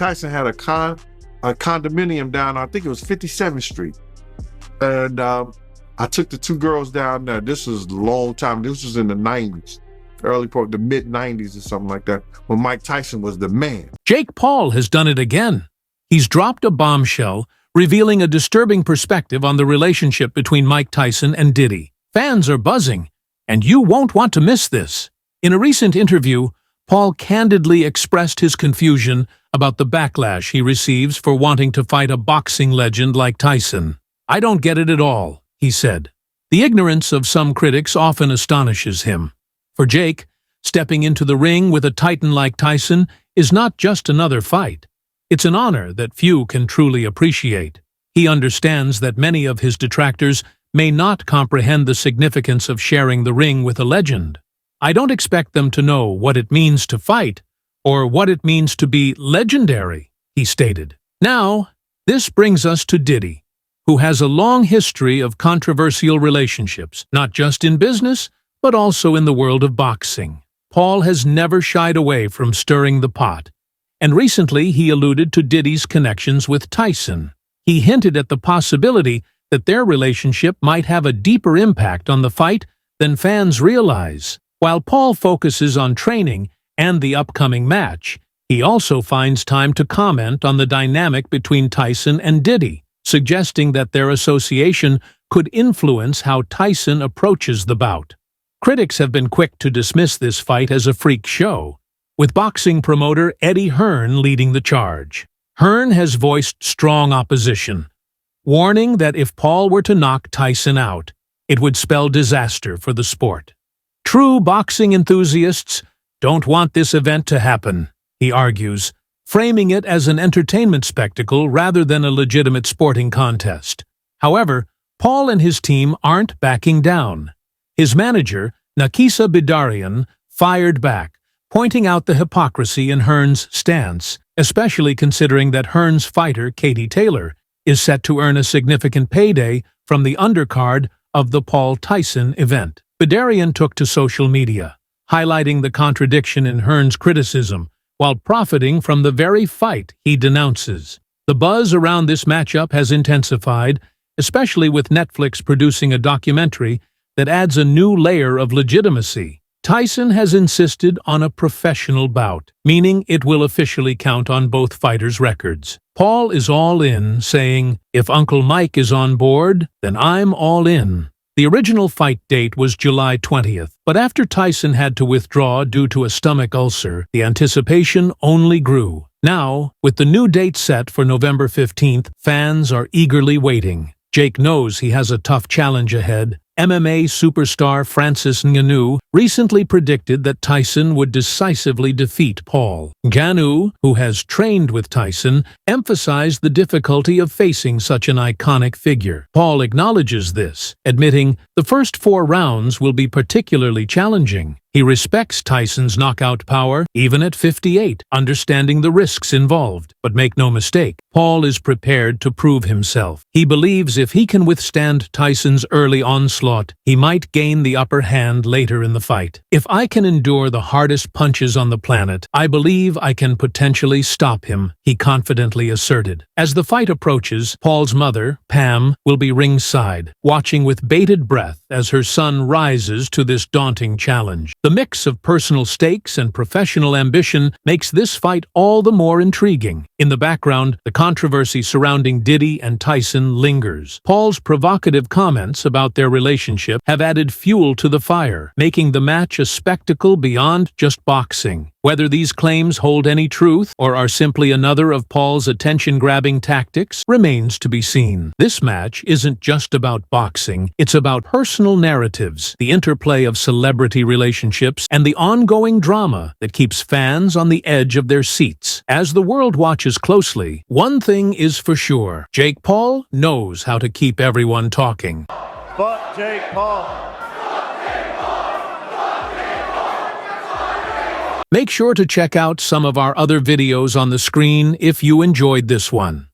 Tyson had a condominium down, I think it was 57th Street. And I took the two girls down there. This was a long time. This was in the 90s, early part, the mid 90s or something like that, when Mike Tyson was the man. Jake Paul has done it again. He's dropped a bombshell, revealing a disturbing perspective on the relationship between Mike Tyson and Diddy. Fans are buzzing, and you won't want to miss this. In a recent interview, Paul candidly expressed his confusion about the backlash he receives for wanting to fight a boxing legend like Tyson. "I don't get it at all," he said. The ignorance of some critics often astonishes him. For Jake, stepping into the ring with a titan like Tyson is not just another fight. It's an honor that few can truly appreciate. He understands that many of his detractors may not comprehend the significance of sharing the ring with a legend. "I don't expect them to know what it means to fight, or what it means to be legendary," he stated. Now, this brings us to Diddy, who has a long history of controversial relationships, not just in business, but also in the world of boxing. Paul has never shied away from stirring the pot, and recently he alluded to Diddy's connections with Tyson. He hinted at the possibility that their relationship might have a deeper impact on the fight than fans realize. While Paul focuses on training and the upcoming match, he also finds time to comment on the dynamic between Tyson and Diddy, suggesting that their association could influence how Tyson approaches the bout. Critics have been quick to dismiss this fight as a freak show, with boxing promoter Eddie Hearn leading the charge. Hearn has voiced strong opposition, warning that if Paul were to knock Tyson out, it would spell disaster for the sport. "True boxing enthusiasts don't want this event to happen," he argues, framing it as an entertainment spectacle rather than a legitimate sporting contest. However, Paul and his team aren't backing down. His manager, Nakisa Bidarian, fired back, pointing out the hypocrisy in Hearn's stance, especially considering that Hearn's fighter, Katie Taylor, is set to earn a significant payday from the undercard of the Paul Tyson event. Bidarian took to social media, highlighting the contradiction in Hearn's criticism, while profiting from the very fight he denounces. The buzz around this matchup has intensified, especially with Netflix producing a documentary that adds a new layer of legitimacy. Tyson has insisted on a professional bout, meaning it will officially count on both fighters' records. Paul is all in, saying, "If Uncle Mike is on board, then I'm all in." The original fight date was July 20th, but after Tyson had to withdraw due to a stomach ulcer, the anticipation only grew. Now, with the new date set for November 15th, fans are eagerly waiting. Jake knows he has a tough challenge ahead. MMA superstar Francis Ngannou recently predicted that Tyson would decisively defeat Paul. Ngannou, who has trained with Tyson, emphasized the difficulty of facing such an iconic figure. Paul acknowledges this, admitting the first 4 rounds will be particularly challenging. He respects Tyson's knockout power, even at 58, understanding the risks involved. But make no mistake, Paul is prepared to prove himself. He believes if he can withstand Tyson's early onslaught, he might gain the upper hand later in the fight. "If I can endure the hardest punches on the planet, I believe I can potentially stop him," he confidently asserted. As the fight approaches, Paul's mother, Pam, will be ringside, watching with bated breath as her son rises to this daunting challenge. The mix of personal stakes and professional ambition makes this fight all the more intriguing. In the background, the controversy surrounding Diddy and Tyson lingers. Paul's provocative comments about their relationship have added fuel to the fire, making the match a spectacle beyond just boxing. Whether these claims hold any truth or are simply another of Paul's attention-grabbing tactics remains to be seen. This match isn't just about boxing, it's about personal narratives, the interplay of celebrity relationships, and the ongoing drama that keeps fans on the edge of their seats. As the world watches closely, one thing is for sure: Jake Paul knows how to keep everyone talking. Fuck Jake Paul. Make sure to check out some of our other videos on the screen if you enjoyed this one.